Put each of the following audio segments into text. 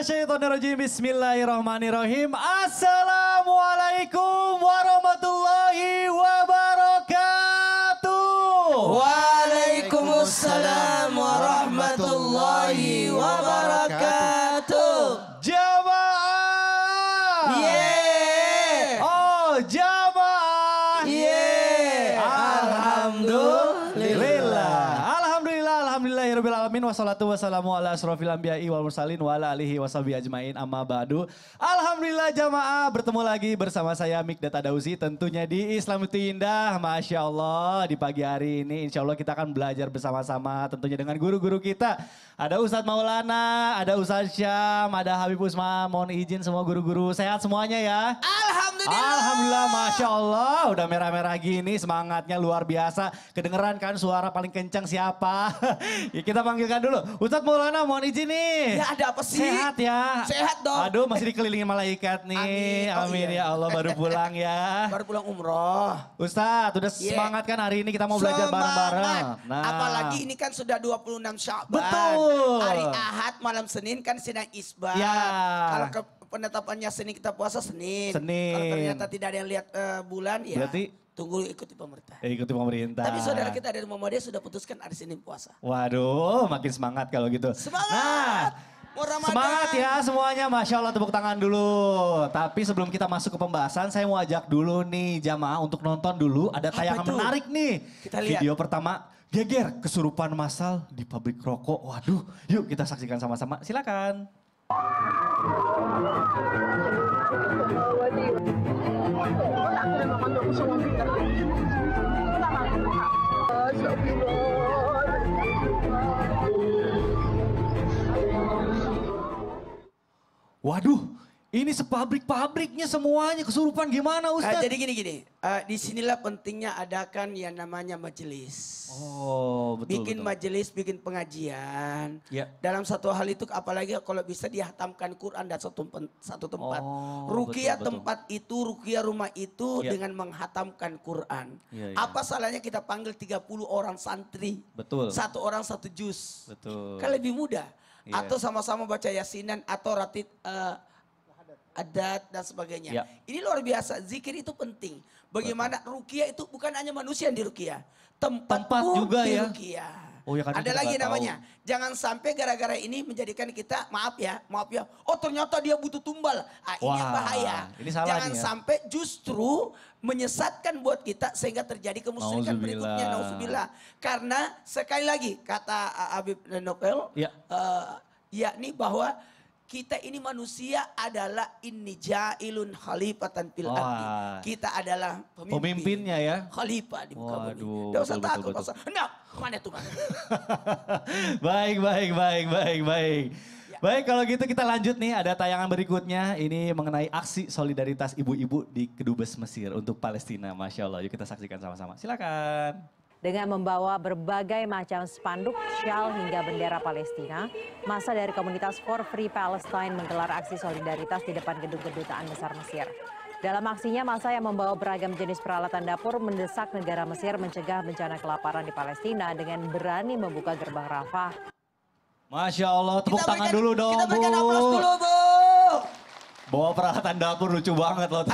minasyaitonirrajim. Bismillahirrahmanirrahim. Assalamualaikum warahmatullahi wabarakatuh. Waalaikumsalam warahmatullahi wabarakatuh. Jamaah. Yeah. Oh, jamaah. Yeah. Alhamdulillahirabbil alamin wassalatu wassalamu ala asrofil anbiya'i wal mursalin wa ala alihi washabihi ajmain amma ba'du. Alhamdulillah jamaah, bertemu lagi bersama saya Mikdad Tadausi tentunya di Islam Itu Indah. Masya Allah, di pagi hari ini insya Allah kita akan belajar bersama-sama tentunya dengan guru-guru kita. Ada Ustadz Maulana, ada Ustadz Syam, ada Habib Usman. Mohon izin semua guru-guru sehat semuanya ya. Alhamdulillah, Masya Allah. Udah merah-merah gini semangatnya luar biasa. Kedengeran kan suara paling kencang siapa? Ya, kita panggilkan dulu. Ustadz Maulana mohon izin nih. Ya ada apa sih? Sehat ya? Sehat dong. Aduh masih dikelilingin malaikat nih. Amin. Oh, Amin iya. ya Allah, baru pulang ya. Baru pulang umroh. Ustadz udah semangat kan hari ini kita mau belajar bareng-bareng. Nah. Apalagi ini kan sudah 26 Sya'ban. Betul. Hari Ahad malam Senin kan sidang isbat. Ya. Kalau penetapannya Senin kita puasa Senin. Senin. Kalau ternyata tidak ada yang lihat bulan ya. Berarti tunggu ikuti pemerintah. ikuti pemerintah. Tapi saudara kita dari Muhammadiyah sudah putuskan hari Senin puasa. Waduh, makin semangat kalau gitu. Semangat! Nah, Mau Ramadan. semangat ya semuanya, Masya Allah, tepuk tangan dulu. Tapi sebelum kita masuk ke pembahasan, saya mau ajak dulu nih jamaah untuk nonton dulu. Ada tayangan itu? menarik nih. Kita lihat. Video pertama, geger kesurupan massal di pabrik rokok. Waduh, yuk kita saksikan sama-sama. Silakan. Waduh, ini sepabrik-pabriknya semuanya kesurupan gimana Ustadz? Jadi gini, disinilah pentingnya adakan yang namanya majelis. Oh betul. Bikin betul. majelis, bikin pengajian. Ya. Dalam satu hal itu apalagi kalau bisa dihatamkan Quran dan satu tempat. Oh, Ruqyah betul, betul. tempat itu, ruqyah rumah itu Ya. dengan menghatamkan Quran. Ya, ya. Apa salahnya kita panggil 30 orang santri. Betul. Satu orang satu juz. Betul. Kan lebih mudah. Ya. Atau sama-sama baca yasinan atau ratib adat dan sebagainya. Ya. Ini luar biasa, zikir itu penting. Bagaimana ruqyah itu bukan hanya manusia yang diruqyah. Tempat pun juga ya. diruqyah. Oh ya, kadang Ada kita lagi nggak tahu. namanya, jangan sampai gara-gara ini menjadikan kita, maaf ya, oh ternyata dia butuh tumbal. Ini yang Wah, bahaya. ini salah Jangan nih ya. sampai justru menyesatkan buat kita sehingga terjadi kemusyrikan berikutnya. Nauzubillah. Karena sekali lagi, kata Habib Novel, Ya. yakni bahwa kita ini manusia adalah inni ja'ilun khalifatan fil Wah. ardi. Kita adalah Pemimpinnya ya. Khalifah di muka bumi. Waduh, Tidak usah betul, takut. betul, Usah. Nah, mana tuh mana? Baik. Baik kalau gitu kita lanjut nih, ada tayangan berikutnya. Ini mengenai aksi solidaritas ibu-ibu di Kedubes Mesir untuk Palestina. Masya Allah, yuk kita saksikan sama-sama. Silakan. Dengan membawa berbagai macam spanduk, syal hingga bendera Palestina, massa dari komunitas For Free Palestine menggelar aksi solidaritas di depan gedung kedutaan besar Mesir. Dalam aksinya, massa yang membawa beragam jenis peralatan dapur mendesak negara Mesir mencegah bencana kelaparan di Palestina dengan berani membuka gerbang Rafah. Masya Allah, tepuk tangan dulu dong Kita berikan Bu. aplaus dulu Bu. Bawa peralatan dapur lucu banget loh.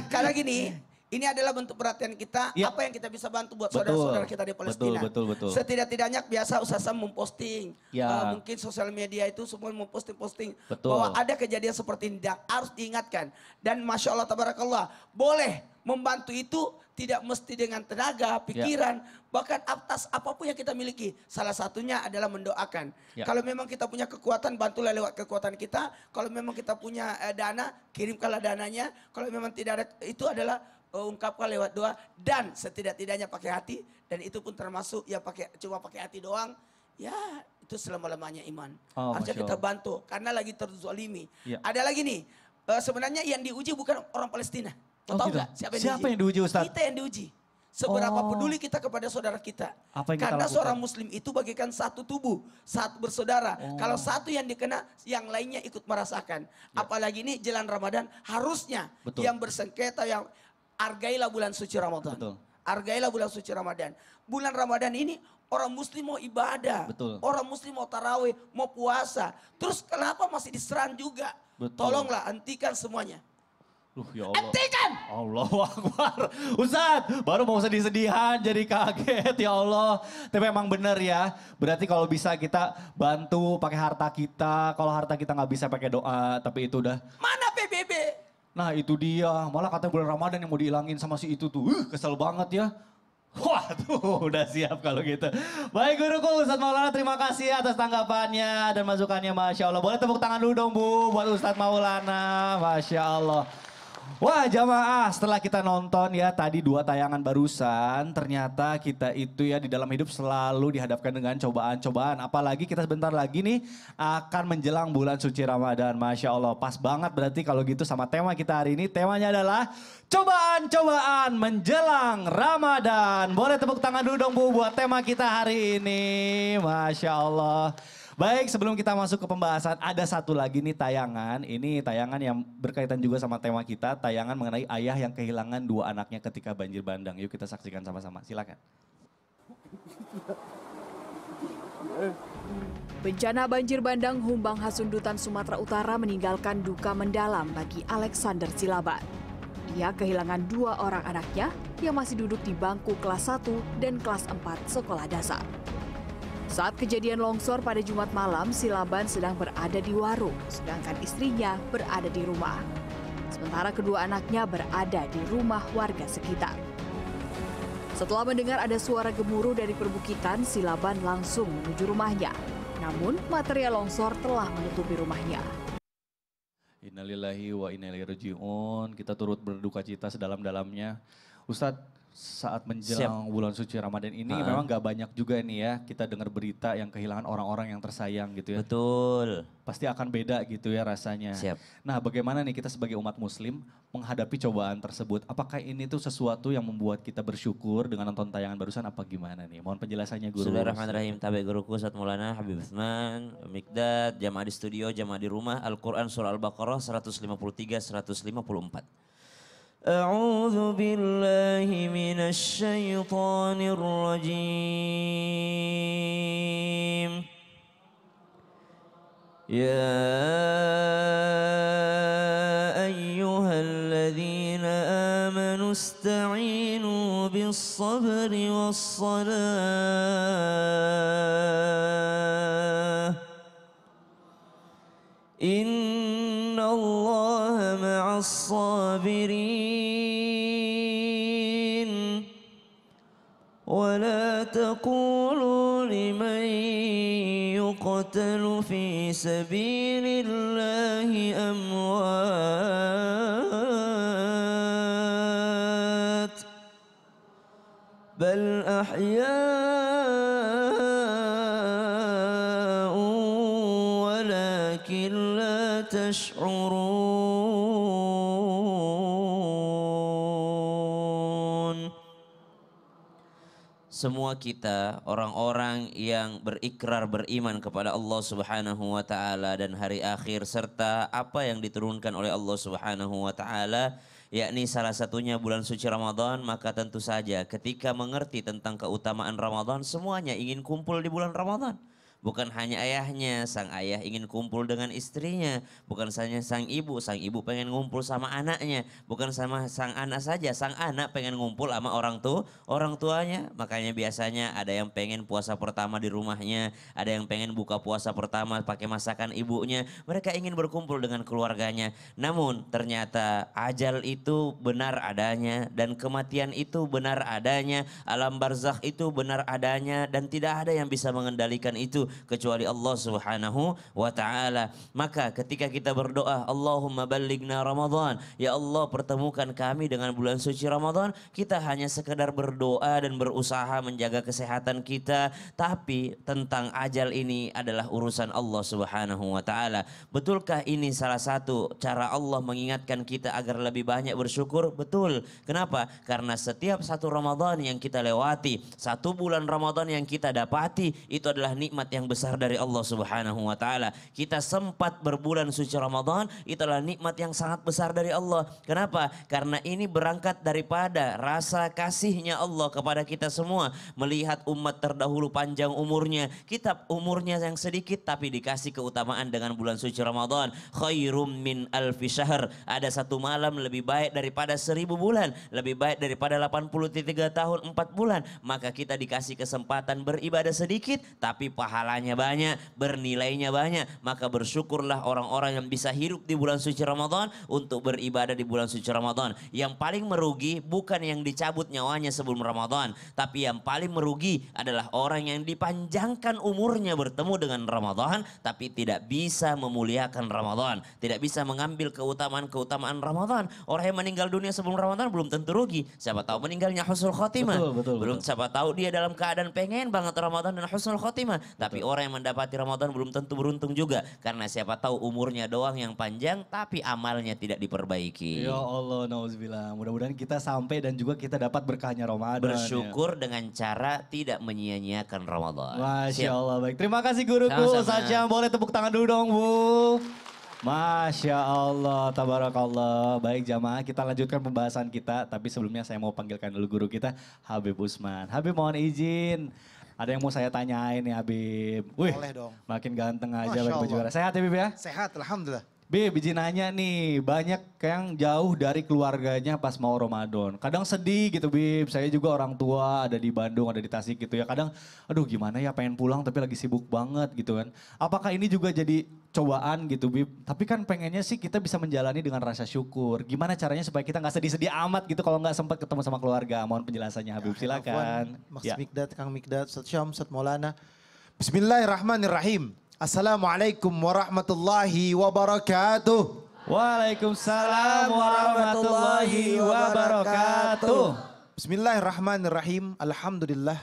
Karena gini, ini adalah bentuk perhatian kita, Ya. apa yang kita bisa bantu buat Betul. saudara-saudara kita di Palestina. Betul. Setidak-tidaknya biasa Ustaz Sam memposting, Ya. mungkin sosial media itu semua memposting Betul. bahwa ada kejadian seperti ini dan harus diingatkan. Dan Masya Allah, Tabarakallah, boleh membantu itu tidak mesti dengan tenaga, pikiran, bahkan atas apapun yang kita miliki. Salah satunya adalah mendoakan. Ya. Kalau memang kita punya kekuatan, bantulah lewat kekuatan kita. Kalau memang kita punya dana, kirimkanlah dananya. Kalau memang tidak ada, itu adalah ungkapkan lewat doa dan setidak-tidaknya pakai hati, dan itu pun termasuk ya cuma pakai hati doang, ya itu selama-lamanya iman. Oh, Harusnya Masya kita Allah. bantu karena lagi terzalimi. Ya. Ada lagi nih, sebenarnya yang diuji bukan orang Palestina. Oh, Tahu gitu. nggak Siapa yang diuji, Ustaz? Kita yang diuji. Seberapa Oh. peduli kita kepada saudara kita. Apa yang kita Karena lakukan? seorang muslim itu bagaikan satu tubuh, satu bersaudara. Oh. Kalau satu yang dikena, yang lainnya ikut merasakan. Apalagi ini jelang Ramadan, harusnya Betul. yang bersengketa, yang hargailah bulan suci Ramadan. Betul. Hargailah bulan suci Ramadan. Bulan Ramadan ini orang muslim mau ibadah. Betul. Orang muslim mau tarawih, mau puasa. Terus kenapa masih diserang juga? Betul. Tolonglah hentikan semuanya. Ya Allah. Hentikan! Allahu Akbar. Ustadz, baru mau sedih-sedihan jadi kaget ya Allah. Tapi memang benar ya. Berarti kalau bisa kita bantu pakai harta kita. Kalau harta kita nggak bisa pakai doa. Tapi itu udah. Mana PBB? Nah itu dia. Malah katanya bulan Ramadan yang mau dihilangin sama si itu tuh. Kesel banget ya. Wah tuh udah siap kalau gitu. Baik guruku Ustadz Maulana, terima kasih atas tanggapannya dan masukannya, Masya Allah. Boleh tepuk tangan dulu dong Bu buat Ustadz Maulana, Masya Allah. Wah jamaah, setelah kita nonton ya tadi 2 tayangan barusan, ternyata kita itu ya di dalam hidup selalu dihadapkan dengan cobaan-cobaan. Apalagi kita sebentar lagi nih akan menjelang bulan suci Ramadan. Masya Allah, pas banget berarti kalau gitu sama tema kita hari ini. Temanya adalah cobaan-cobaan menjelang Ramadan. Boleh tepuk tangan dulu dong Bu buat tema kita hari ini. Masya Allah. Baik, sebelum kita masuk ke pembahasan, ada satu lagi nih tayangan. Ini tayangan yang berkaitan juga sama tema kita, tayangan mengenai ayah yang kehilangan 2 anaknya ketika banjir bandang. Yuk kita saksikan sama-sama, silakan. Bencana banjir bandang Humbang Hasundutan Sumatera Utara meninggalkan duka mendalam bagi Alexander Silaban. Ia kehilangan 2 orang anaknya yang masih duduk di bangku kelas 1 dan kelas 4 sekolah dasar. Saat kejadian longsor pada Jumat malam, Silaban sedang berada di warung, sedangkan istrinya berada di rumah. Sementara kedua anaknya berada di rumah warga sekitar. Setelah mendengar ada suara gemuruh dari perbukitan, Silaban langsung menuju rumahnya. Namun, material longsor telah menutupi rumahnya. Innalillahi wa inna ilaihi raji'un. Kita turut berduka cita sedalam-dalamnya. Ustadz, saat menjelang bulan suci Ramadan ini memang gak banyak juga nih ya kita dengar berita yang kehilangan orang-orang yang tersayang gitu ya. Betul. Pasti akan beda gitu ya rasanya. Siap. Nah bagaimana nih kita sebagai umat muslim menghadapi cobaan tersebut? Apakah ini tuh sesuatu yang membuat kita bersyukur dengan nonton tayangan barusan apa gimana nih? Mohon penjelasannya Guru. Bismillahirrahmanirrahim. Tabe guruku Ustadz Maulana Habib Utsman, Mikdad, jamaah di studio, jamaah di rumah, Al-Quran Surah Al-Baqarah 153-154. أعوذ بالله من الشيطان الرجيم يا أيها الذين آمنوا استعينوا بالصبر والصلاة إن الله مع الصابرين ولا تقولوا لمن يقتل في سبيل الله أموات بل أحياء ولكن لا تشعرون. Semua kita orang-orang yang berikrar beriman kepada Allah Subhanahu wa taala dan hari akhir serta apa yang diturunkan oleh Allah Subhanahu wa taala, yakni salah satunya bulan suci Ramadan, maka tentu saja ketika mengerti tentang keutamaan Ramadan semuanya ingin kumpul di bulan Ramadan. Bukan hanya ayahnya, sang ayah ingin kumpul dengan istrinya. Bukan hanya sang ibu pengen ngumpul sama anaknya. Bukan sama sang anak saja, sang anak pengen ngumpul sama orang tuanya. Makanya biasanya ada yang pengen puasa pertama di rumahnya. Ada yang pengen buka puasa pertama pakai masakan ibunya. Mereka ingin berkumpul dengan keluarganya. Namun ternyata ajal itu benar adanya. Dan kematian itu benar adanya. Alam barzakh itu benar adanya. Dan tidak ada yang bisa mengendalikan itu kecuali Allah Subhanahu wa taala. Maka ketika kita berdoa, Allahumma ballighna Ramadan, ya Allah pertemukan kami dengan bulan suci Ramadan, kita hanya sekedar berdoa dan berusaha menjaga kesehatan kita, tapi tentang ajal ini adalah urusan Allah Subhanahu wa taala. Betulkah ini salah satu cara Allah mengingatkan kita agar lebih banyak bersyukur? Betul. Kenapa? Karena setiap satu Ramadan yang kita lewati, satu bulan Ramadan yang kita dapati, itu adalah nikmat yang yang besar dari Allah Subhanahu wa taala. Kita sempat berbulan suci Ramadan, itulah nikmat yang sangat besar dari Allah. Kenapa? Karena ini berangkat daripada rasa kasihnya Allah kepada kita semua. Melihat umat terdahulu panjang umurnya, kita umurnya yang sedikit tapi dikasih keutamaan dengan bulan suci Ramadan. Khairum min alfi syahr. Ada satu malam lebih baik daripada 1000 bulan, lebih baik daripada 83 tahun 4 bulan. Maka kita dikasih kesempatan beribadah sedikit tapi pahalanya banyak, bernilainya banyak. Maka bersyukurlah orang-orang yang bisa hidup di bulan suci Ramadan untuk beribadah di bulan suci Ramadan. Yang paling merugi bukan yang dicabut nyawanya sebelum Ramadan, tapi yang paling merugi adalah orang yang dipanjangkan umurnya bertemu dengan Ramadan tapi tidak bisa memuliakan Ramadan, tidak bisa mengambil keutamaan-keutamaan Ramadan. Orang yang meninggal dunia sebelum Ramadan belum tentu rugi. Siapa tahu meninggalnya husnul khotimah. Belum siapa tahu dia dalam keadaan pengen banget Ramadan dan husnul khotimah. Tapi orang yang mendapati Ramadan belum tentu beruntung juga. Karena siapa tahu umurnya doang yang panjang tapi amalnya tidak diperbaiki. Ya Allah, nauzubillah. Mudah-mudahan kita sampai dan juga kita dapat berkahnya Ramadan. Bersyukur dengan cara tidak menyia-nyiakan Ramadan. Masya Allah, baik. Terima kasih guruku, Sama-sama. Ustaz Syam. Boleh tepuk tangan dulu dong, Bu. Masya Allah, tabarakallah. Baik jamaah, kita lanjutkan pembahasan kita. Tapi sebelumnya saya mau panggilkan dulu guru kita, Habib Usman. Habib mohon izin. Ada yang mau saya tanyain nih Habib. Wih, Boleh dong. makin ganteng aja Masya pakai baju Allah. merah. Sehat ya Bib ya? Sehat, alhamdulillah. Bib, izin nanya nih, banyak yang jauh dari keluarganya pas mau Ramadan. Kadang sedih gitu Bib, saya juga orang tua ada di Bandung, ada di Tasik gitu ya. Kadang, aduh gimana ya pengen pulang tapi lagi sibuk banget gitu kan. Apakah ini juga jadi cobaan gitu Bib? Tapi kan pengennya sih kita bisa menjalani dengan rasa syukur. Gimana caranya supaya kita nggak sedih-sedih amat gitu kalau nggak sempat ketemu sama keluarga. Mohon penjelasannya Habib, silakan. Mas Ya. Mikdad, Kang Mikdad, Ustaz Syam, Ustaz Maulana. Bismillahirrahmanirrahim. Assalamualaikum warahmatullahi wabarakatuh. Waalaikumsalam warahmatullahi wabarakatuh. Bismillahirrahmanirrahim. Alhamdulillah.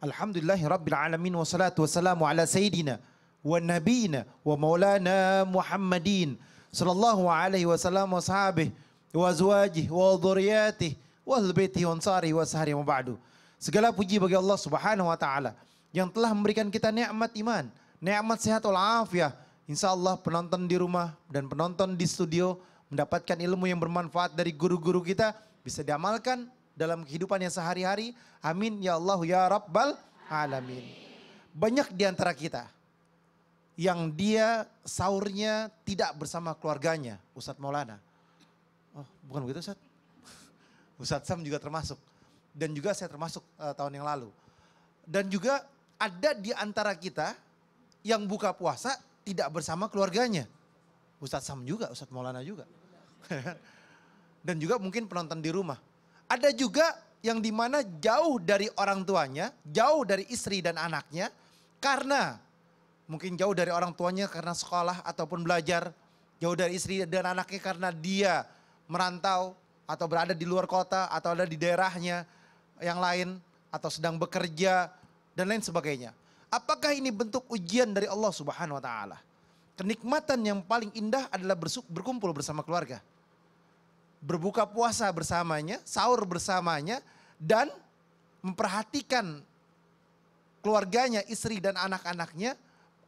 Alhamdulillahi rabbil alamin wassalatu wassalamu ala sayyidina wa nabiyina wa maulana Muhammadin sallallahu alaihi wasallam wa sahabih wa azwajih wa dhurriyyatih wa ahli baitihi wa ansari wa sahari wa ba'du. Segala puji bagi Allah Subhanahu wa taala yang telah memberikan kita nikmat iman, nikmat sehat walafiat. Insya Allah penonton di rumah dan penonton di studio mendapatkan ilmu yang bermanfaat dari guru-guru kita. Bisa diamalkan dalam kehidupannya sehari-hari. Amin ya Allah ya Rabbal Alamin. Banyak di antara kita yang dia sahurnya tidak bersama keluarganya. Ustadz Maulana. Oh bukan begitu Ustadz? Ustadz Sam juga termasuk. Dan juga saya termasuk tahun yang lalu. Dan juga ada di antara kita yang buka puasa tidak bersama keluarganya. Ustadz Sam juga, Ustadz Maulana juga. Dan juga mungkin penonton di rumah. Ada juga yang dimana jauh dari orang tuanya, jauh dari istri dan anaknya. Karena mungkin jauh dari orang tuanya karena sekolah ataupun belajar. Jauh dari istri dan anaknya karena dia merantau atau berada di luar kota atau ada di daerahnya yang lain. Atau sedang bekerja dan lain sebagainya. Apakah ini bentuk ujian dari Allah Subhanahu wa taala? Kenikmatan yang paling indah adalah berkumpul bersama keluarga. Berbuka puasa bersamanya, sahur bersamanya dan memperhatikan keluarganya, istri dan anak-anaknya,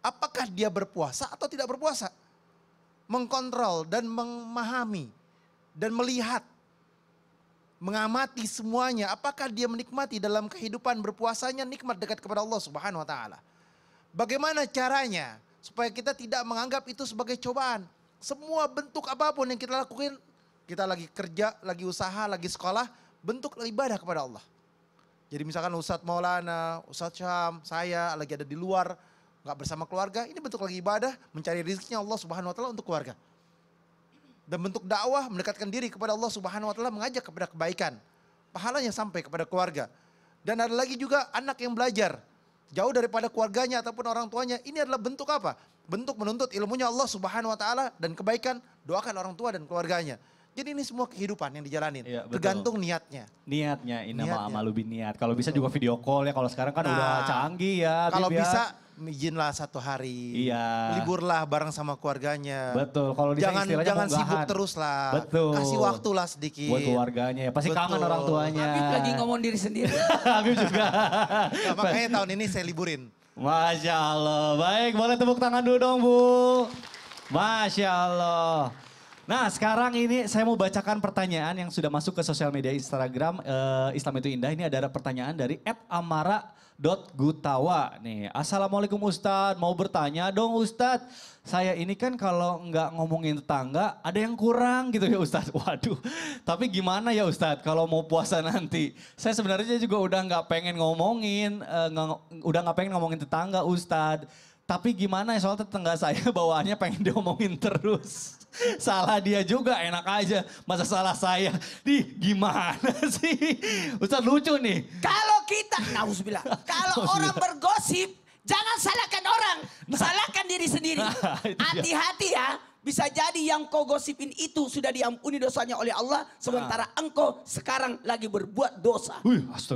apakah dia berpuasa atau tidak berpuasa. Mengkontrol dan memahami dan melihat, mengamati semuanya, apakah dia menikmati dalam kehidupan berpuasanya nikmat dekat kepada Allah Subhanahu wa taala. Bagaimana caranya supaya kita tidak menganggap itu sebagai cobaan? Semua bentuk apapun yang kita lakukan, kita lagi kerja, lagi usaha, lagi sekolah, bentuk ibadah kepada Allah. Jadi misalkan Ustadz Maulana, Ustadz Syam, saya lagi ada di luar, nggak bersama keluarga, ini bentuk lagi ibadah, mencari rezekinya Allah Subhanahu wa taala untuk keluarga. Dan bentuk dakwah mendekatkan diri kepada Allah Subhanahu wa taala, mengajak kepada kebaikan. Pahalanya sampai kepada keluarga. Dan ada lagi juga anak yang belajar jauh daripada keluarganya ataupun orang tuanya. Ini adalah bentuk apa? Bentuk menuntut ilmunya Allah Subhanahu wa taala dan kebaikan, doakan orang tua dan keluarganya. Jadi ini semua kehidupan yang dijalanin. Iya, betul. Tergantung niatnya. Niatnya, Niatnya. amalu bin niat. Kalau bisa juga video call ya, kalau sekarang kan udah canggih ya. Kalau Bib, ya. bisa izinlah satu hari. Iya. Liburlah bareng sama keluarganya. Betul, kalau bisa Jangan istilahnya jangan sibuk unggahan. terus lah. Betul. Kasih waktu lah sedikit. Buat keluarganya ya, pasti kangen Betul. orang tuanya. Habib lagi ngomong diri sendiri. Habib juga. Nah, makanya tahun ini saya liburin. Masya Allah. Baik, boleh tepuk tangan dulu dong Bu. Masya Allah. Nah sekarang ini saya mau bacakan pertanyaan yang sudah masuk ke sosial media Instagram Islam itu Indah. Ini ada pertanyaan dari @amara.gutawa. Nih, Assalamualaikum Ustadz, mau bertanya dong Ustadz. Saya ini kan kalau nggak ngomongin tetangga ada yang kurang gitu ya Ustadz. Waduh, tapi gimana ya Ustadz kalau mau puasa nanti? Saya sebenarnya juga udah nggak pengen ngomongin, udah nggak pengen ngomongin tetangga Ustadz. Tapi gimana ya soal tetangga saya bawaannya pengen diomongin terus. Salah dia juga enak aja, masa salah saya. Gimana sih? Ustadz lucu nih. Kalau kita, nauzubillah, kalau orang bergosip, jangan salahkan orang, salahkan diri sendiri. Hati-hati ya, bisa jadi yang kau gosipin itu sudah diampuni dosanya oleh Allah, sementara engkau sekarang lagi berbuat dosa.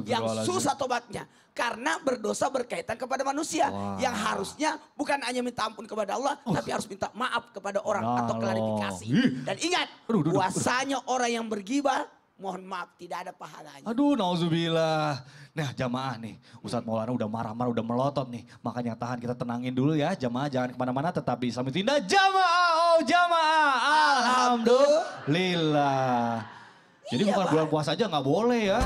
Yang susah tobatnya. Karena berdosa berkaitan kepada manusia. Yang harusnya bukan hanya minta ampun kepada Allah, tapi harus minta maaf kepada orang atau klarifikasi. Dan ingat, puasanya orang yang bergibah, mohon maaf tidak ada pahalanya. Aduh, nauzubillah. Nah jamaah nih, Ustadz Maulana udah marah-marah, udah melotot nih. Makanya tahan, kita tenangin dulu ya. Jamaah jangan kemana-mana, tetap di Islam itu Indah. Jamaah, oh jamaah, alhamdulillah. Jadi bukan bulan puasa aja nggak boleh ya.